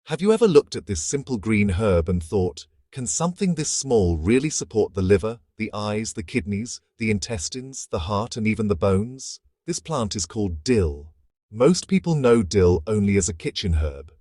Have you ever looked at this simple green herb and thought, can something this small really support the liver, the eyes, the kidneys, the intestines, the heart, and even the bones? This plant is called dill. Most people know dill only as a kitchen herb.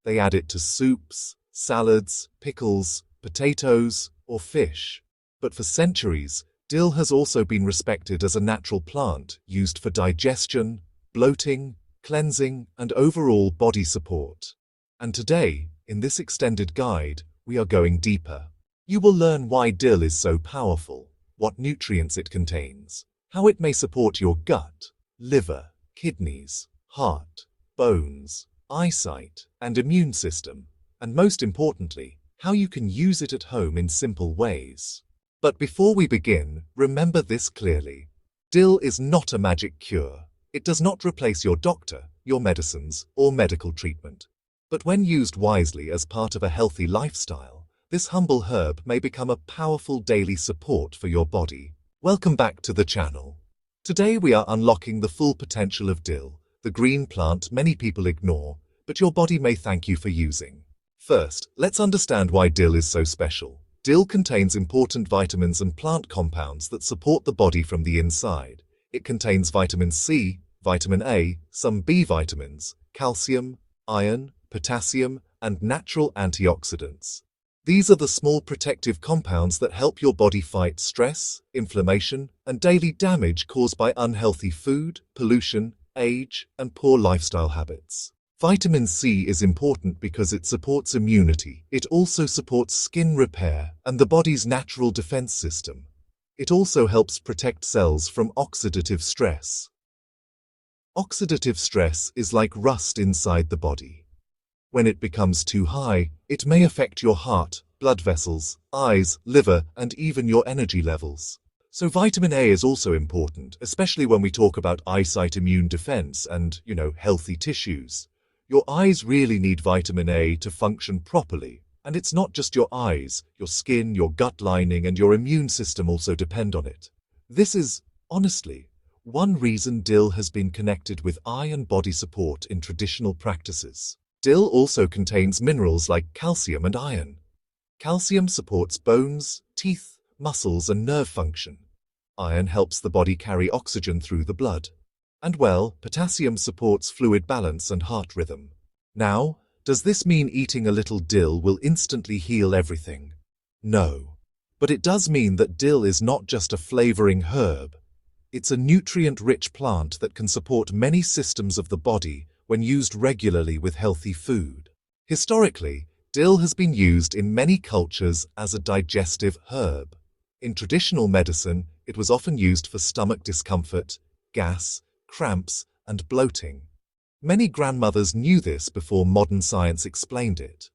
They add it to soups, salads, pickles, potatoes, or fish. But for centuries, dill has also been respected as a natural plant used for digestion, bloating, cleansing, and overall body support. And today, in this extended guide, we are going deeper. You will learn why dill is so powerful, what nutrients it contains, how it may support your gut, liver, kidneys, heart, bones, eyesight, and immune system, and most importantly, how you can use it at home in simple ways. But before we begin, remember this clearly. Dill is not a magic cure. It does not replace your doctor, your medicines, or medical treatment. But when used wisely as part of a healthy lifestyle, this humble herb may become a powerful daily support for your body. Welcome back to the channel. Today we are unlocking the full potential of dill, the green plant many people ignore, but your body may thank you for using. First, let's understand why dill is so special. Dill contains important vitamins and plant compounds that support the body from the inside. It contains vitamin C, vitamin A, some B vitamins, calcium, iron, potassium, and natural antioxidants. These are the small protective compounds that help your body fight stress, inflammation, and daily damage caused by unhealthy food, pollution, age, and poor lifestyle habits. Vitamin C is important because it supports immunity. It also supports skin repair and the body's natural defense system. It also helps protect cells from oxidative stress. Oxidative stress is like rust inside the body. When it becomes too high, it may affect your heart, blood vessels, eyes, liver, and even your energy levels. So vitamin A is also important, especially when we talk about eyesight, immune defense, and, healthy tissues. Your eyes really need vitamin A to function properly. And it's not just your eyes, your skin, your gut lining, and your immune system also depend on it. This is, honestly, one reason dill has been connected with eye and body support in traditional practices. Dill also contains minerals like calcium and iron. Calcium supports bones, teeth, muscles, and nerve function. Iron helps the body carry oxygen through the blood. And potassium supports fluid balance and heart rhythm. Now, does this mean eating a little dill will instantly heal everything? No. But it does mean that dill is not just a flavoring herb. It's a nutrient-rich plant that can support many systems of the body when used regularly with healthy food. Historically, dill has been used in many cultures as a digestive herb. In traditional medicine, it was often used for stomach discomfort, gas, cramps, and bloating. Many grandmothers knew this before modern science explained it.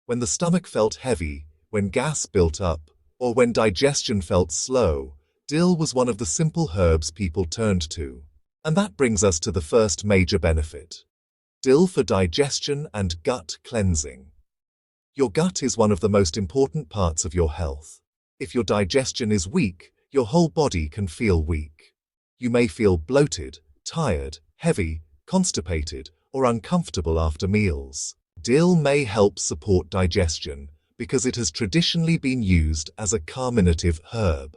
When the stomach felt heavy, when gas built up, or when digestion felt slow, dill was one of the simple herbs people turned to. And that brings us to the first major benefit. Dill for digestion and gut cleansing. Your gut is one of the most important parts of your health. If your digestion is weak, your whole body can feel weak. You may feel bloated, tired, heavy, constipated, or uncomfortable after meals. Dill may help support digestion because it has traditionally been used as a carminative herb.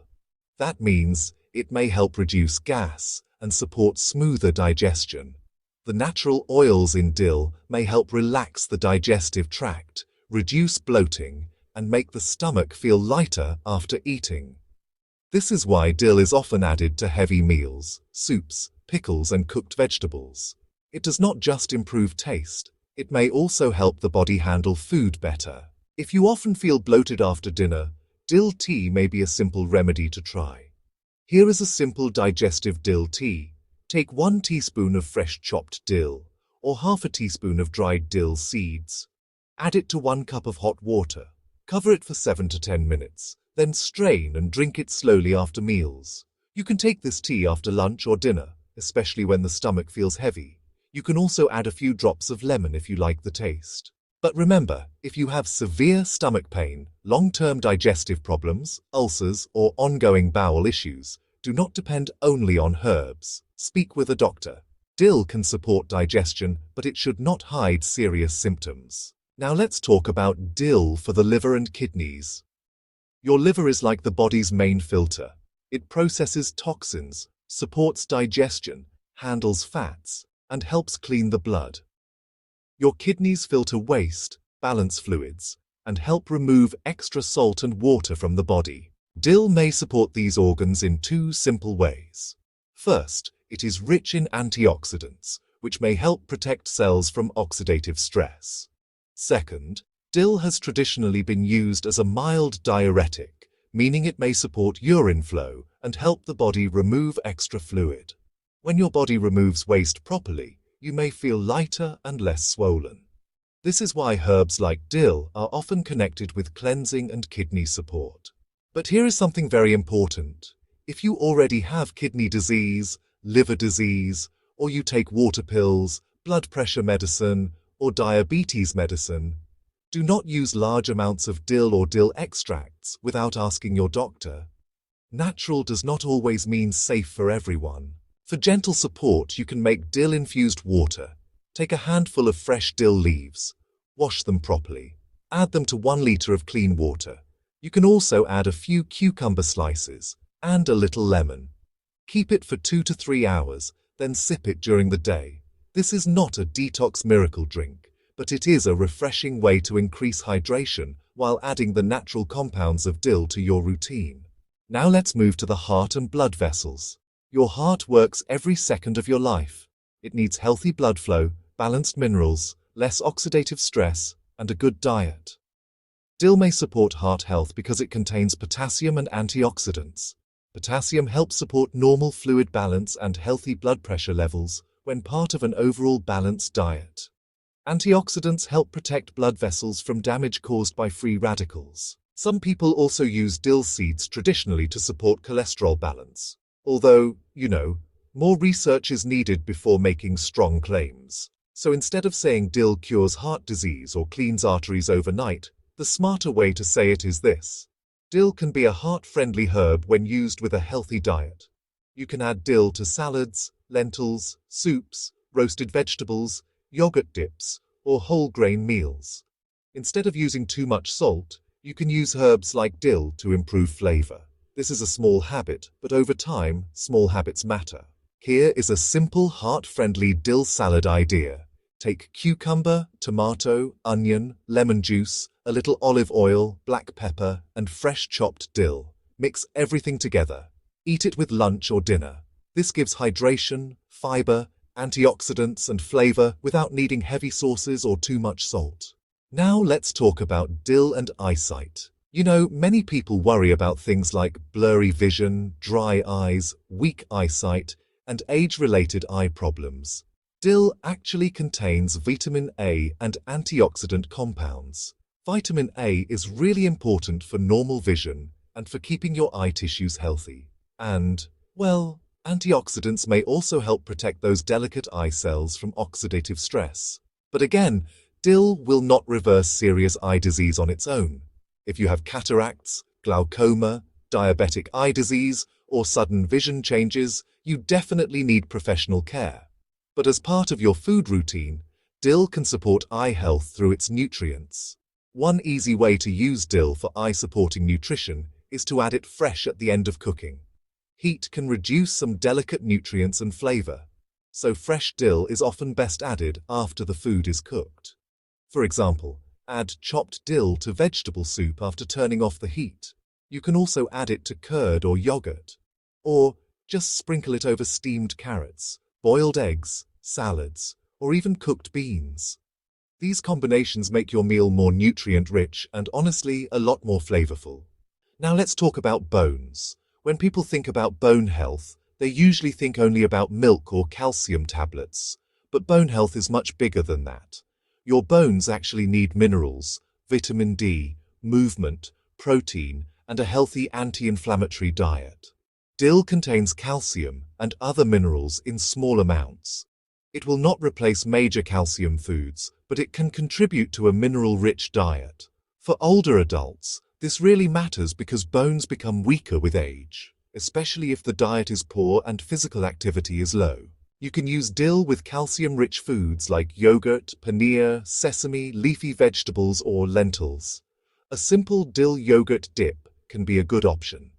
That means it may help reduce gas and support smoother digestion. The natural oils in dill may help relax the digestive tract, reduce bloating, and make the stomach feel lighter after eating. This is why dill is often added to heavy meals, soups, pickles, and cooked vegetables. It does not just improve taste, it may also help the body handle food better. If you often feel bloated after dinner, dill tea may be a simple remedy to try. Here is a simple digestive dill tea. Take 1 teaspoon of fresh chopped dill, or half a teaspoon of dried dill seeds. Add it to 1 cup of hot water. Cover it for 7 to 10 minutes, then strain and drink it slowly after meals. You can take this tea after lunch or dinner, especially when the stomach feels heavy. You can also add a few drops of lemon if you like the taste. But remember, if you have severe stomach pain, long-term digestive problems, ulcers, or ongoing bowel issues, do not depend only on herbs. Speak with a doctor. Dill can support digestion, but it should not hide serious symptoms. Now let's talk about dill for the liver and kidneys. Your liver is like the body's main filter. It processes toxins, supports digestion, handles fats, and helps clean the blood. Your kidneys filter waste, balance fluids, and help remove extra salt and water from the body. Dill may support these organs in two simple ways. First, it is rich in antioxidants, which may help protect cells from oxidative stress. Second, dill has traditionally been used as a mild diuretic, meaning it may support urine flow and help the body remove extra fluid. When your body removes waste properly, you may feel lighter and less swollen. This is why herbs like dill are often connected with cleansing and kidney support. But here is something very important. If you already have kidney disease, liver disease, or you take water pills, blood pressure medicine, or diabetes medicine, do not use large amounts of dill or dill extracts without asking your doctor. Natural does not always mean safe for everyone. For gentle support, you can make dill-infused water. Take a handful of fresh dill leaves, wash them properly, add them to 1 liter of clean water. You can also add a few cucumber slices and a little lemon. Keep it for 2 to 3 hours, then sip it during the day. This is not a detox miracle drink, but it is a refreshing way to increase hydration while adding the natural compounds of dill to your routine. Now let's move to the heart and blood vessels. Your heart works every second of your life. It needs healthy blood flow, balanced minerals, less oxidative stress, and a good diet. Dill may support heart health because it contains potassium and antioxidants. Potassium helps support normal fluid balance and healthy blood pressure levels when part of an overall balanced diet. Antioxidants help protect blood vessels from damage caused by free radicals. Some people also use dill seeds traditionally to support cholesterol balance. Although, more research is needed before making strong claims. So instead of saying dill cures heart disease or cleans arteries overnight, the smarter way to say it is this. Dill can be a heart-friendly herb when used with a healthy diet. You can add dill to salads, lentils, soups, roasted vegetables, yogurt dips, or whole grain meals. Instead of using too much salt, you can use herbs like dill to improve flavor. This is a small habit, but over time, small habits matter. Here is a simple, heart-friendly dill salad idea. Take cucumber, tomato, onion, lemon juice, a little olive oil, black pepper, and fresh chopped dill. Mix everything together. Eat it with lunch or dinner. This gives hydration, fiber, antioxidants, and flavor without needing heavy sauces or too much salt. Now let's talk about dill and eyesight. Many people worry about things like blurry vision, dry eyes, weak eyesight, and age-related eye problems. Dill actually contains vitamin A and antioxidant compounds. Vitamin A is really important for normal vision and for keeping your eye tissues healthy. And, antioxidants may also help protect those delicate eye cells from oxidative stress. But again, dill will not reverse serious eye disease on its own. If you have cataracts, glaucoma, diabetic eye disease, or sudden vision changes, you definitely need professional care. But as part of your food routine, dill can support eye health through its nutrients. One easy way to use dill for eye-supporting nutrition is to add it fresh at the end of cooking. Heat can reduce some delicate nutrients and flavor, so fresh dill is often best added after the food is cooked. For example, add chopped dill to vegetable soup after turning off the heat. You can also add it to curd or yogurt, or just sprinkle it over steamed carrots, boiled eggs, salads, or even cooked beans. These combinations make your meal more nutrient-rich and honestly a lot more flavorful. Now let's talk about bones. When people think about bone health, they usually think only about milk or calcium tablets. But bone health is much bigger than that. Your bones actually need minerals, vitamin D, movement, protein, and a healthy anti-inflammatory diet. Dill contains calcium and other minerals in small amounts. It will not replace major calcium foods, but it can contribute to a mineral-rich diet. For older adults, this really matters because bones become weaker with age, especially if the diet is poor and physical activity is low. You can use dill with calcium-rich foods like yogurt, paneer, sesame, leafy vegetables, or lentils. A simple dill yogurt dip can be a good option.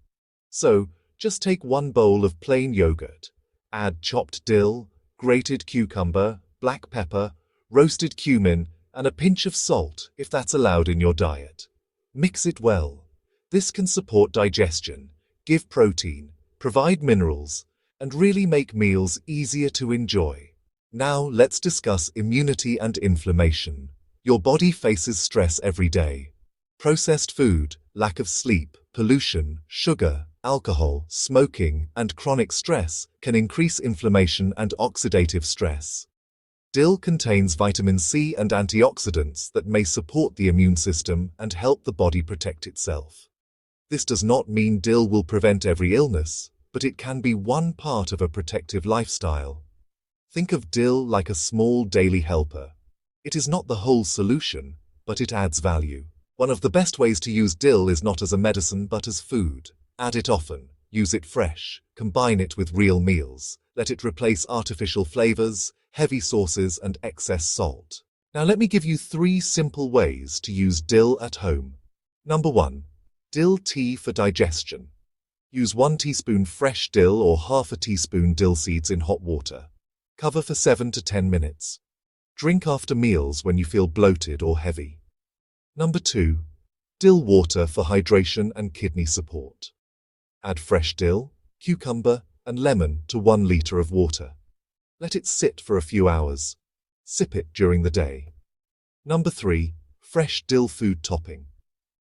So, just take 1 bowl of plain yogurt, add chopped dill, grated cucumber, black pepper, roasted cumin, and a pinch of salt if that's allowed in your diet. Mix it well. This can support digestion, give protein, provide minerals, and really make meals easier to enjoy. Now let's discuss immunity and inflammation. Your body faces stress every day. Processed food, lack of sleep, pollution, sugar, alcohol, smoking, and chronic stress can increase inflammation and oxidative stress. Dill contains vitamin C and antioxidants that may support the immune system and help the body protect itself. This does not mean dill will prevent every illness, but it can be one part of a protective lifestyle. Think of dill like a small daily helper. It is not the whole solution, but it adds value. One of the best ways to use dill is not as a medicine but as food. Add it often, use it fresh, combine it with real meals, let it replace artificial flavors, heavy sauces, and excess salt. Now let me give you 3 simple ways to use dill at home. Number 1. Dill tea for digestion. Use 1 teaspoon fresh dill or half a teaspoon dill seeds in hot water. Cover for 7 to 10 minutes. Drink after meals when you feel bloated or heavy. Number 2. Dill water for hydration and kidney support. Add fresh dill, cucumber, and lemon to 1 liter of water. Let it sit for a few hours. Sip it during the day. Number 3. Fresh dill food topping.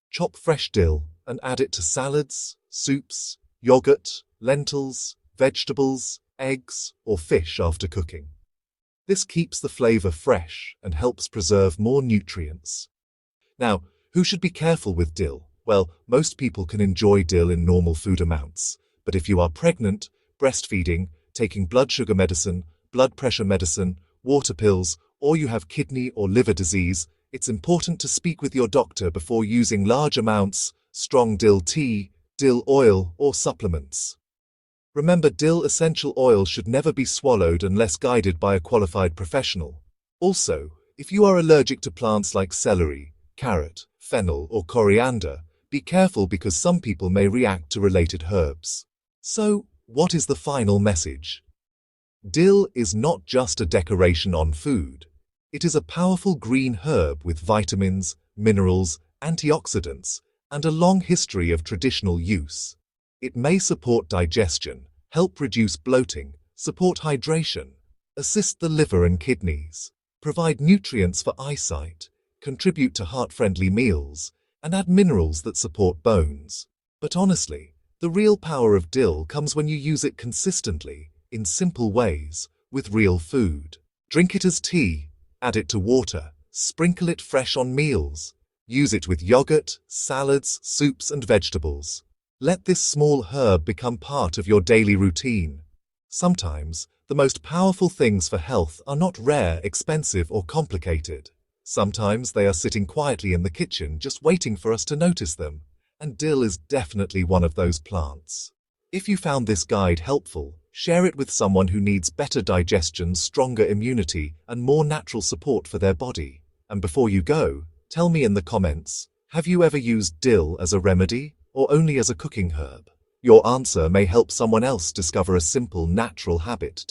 Chop fresh dill and add it to salads, soups, yogurt, lentils, vegetables, eggs, or fish after cooking. This keeps the flavor fresh and helps preserve more nutrients. Now, who should be careful with dill? Well, most people can enjoy dill in normal food amounts, but if you are pregnant, breastfeeding, taking blood sugar medicine, blood pressure medicine, water pills, or you have kidney or liver disease, it's important to speak with your doctor before using large amounts, strong dill tea, dill oil, or supplements. Remember, dill essential oil should never be swallowed unless guided by a qualified professional. Also, if you are allergic to plants like celery, carrot, fennel, or coriander, be careful because some people may react to related herbs. So, what is the final message? Dill is not just a decoration on food. It is a powerful green herb with vitamins, minerals, antioxidants, and a long history of traditional use. It may support digestion, help reduce bloating, support hydration, assist the liver and kidneys, provide nutrients for eyesight, contribute to heart-friendly meals, and add minerals that support bones. But honestly, the real power of dill comes when you use it consistently, in simple ways, with real food. Drink it as tea, add it to water, sprinkle it fresh on meals. Use it with yogurt, salads, soups, and vegetables. Let this small herb become part of your daily routine. Sometimes, the most powerful things for health are not rare, expensive, or complicated. Sometimes they are sitting quietly in the kitchen just waiting for us to notice them, and dill is definitely one of those plants. If you found this guide helpful, share it with someone who needs better digestion, stronger immunity, and more natural support for their body. And before you go, tell me in the comments, have you ever used dill as a remedy or only as a cooking herb? Your answer may help someone else discover a simple, natural habit